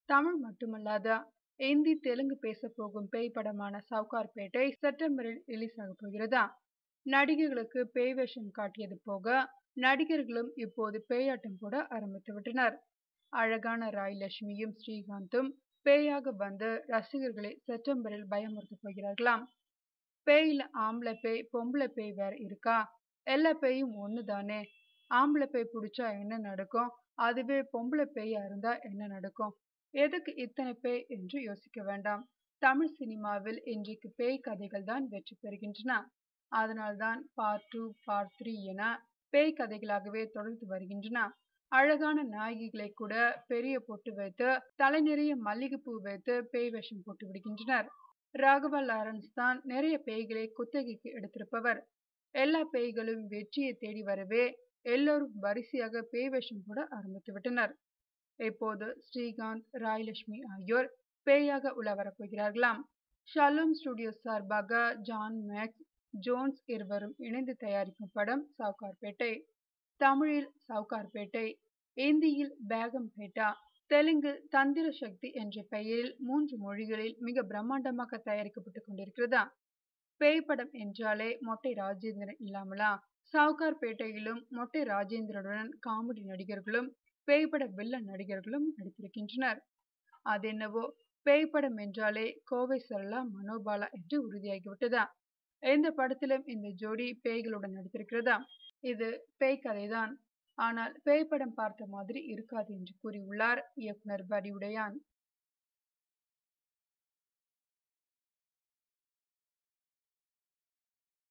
தமிழ் மட்டுமல்லாத இந்தி, தெலுங்கு பேசப் போகும் பேய் படமான சவுகார்பேட்டை செப்டம்பரில் ரிலீஸ் ஆகப் போகிறதா? நடிகைகளுக்கு பேய் வேஷம் காட்டியது போக, நடிகர்களும் இப்போது பேயாட்டம் போட ஆரம்பித்து விட்டனர். அழகான ராய் லட்சுமியும் ஸ்ரீகாந்தும் பேயாக வந்து ரசிகர்களை செப்டம்பரில் பயமுறுத்தப் போகிறார்களாம். பேயில ஆம்பளை பேய், பொம்பளை பேய் வேற இருக்கா? எல்லா பேயும் ஒண்ணுதானே? ஆம்பளை பேய் புடிச்சா என்ன நடக்கும்? அதுவே பொம்பளை பேயா இருந்தா என்ன நடக்கும்? எதுக்கு இத்தனை பேய் என்று யோசிக்க வேண்டாம். தமிழ் சினிமாவில் இன்றைக்கு பேய் கதைகள் தான் வெற்றி பெறுகின்றன. அதனால்தான் பார்ட் 2, பார்ட் 3 என பேய் கதைகளாகவே தொடர்ந்து வருகின்றன. அழகான நாயகிகளை கூட பெரிய பொட்டு வைத்து, தலை நிறைய மல்லிகைப்பூ வைத்து பேய் வேஷம் போட்டு விடுகின்றனர். ராகவா லாரன்ஸ் தான் நிறைய பேய்களை குத்தகைக்கு எடுத்திருப்பவர். எல்லா பேய்களும் வெற்றியை தேடி வரவே எல்லோரும் வரிசையாக பேய் வேஷம் போட ஆரம்பித்து விட்டனர். இப்போது ஸ்ரீகாந்த், ராய் லட்சுமி ஆகியோர் பேயாக உலா வரப்போகிறார்களாம். ஷலோம் ஸ்டுடியோஸ் சார்பாக ஜான் மேக்ஸ், ஜோன்ஸ் இருவரும் இணைந்து தயாரிக்கும் படம் சவுகார்பேட்டை. தமிழில் சவுகார்பேட்டை, இந்தியில் பேகம்பேட்டா, தெலுங்கில் தந்திர சக்தி என்ற பெயரில் 3 மொழிகளில் மிக பிரம்மாண்டமாக தயாரிக்கப்பட்டுக் கொண்டிருக்கிறதா? பேய் படம் என்றாலே மொட்டை ராஜேந்திரன் இல்லாமலா? சவுகார்பேட்டையிலும் மொட்டை ராஜேந்திரனுடன் காமெடி நடிகர்களும் பேய்பட வில்லன் நடிகர்களும் நடித்திருக்கின்றனர். அதென்னவோ பேய் படம் என்றாலே கோவை சரளா, மனோபாலா என்று உறுதியாகிவிட்டதா? இந்த படத்திலும் இந்த ஜோடி பேய்களுடன் நடித்திருக்கிறதா? இது பேய் கதைதான். ஆனால் பேய் படம் பார்த்த மாதிரி இருக்காது என்று கூறியுள்ளார் இயக்குனர் வடிவுடையான்.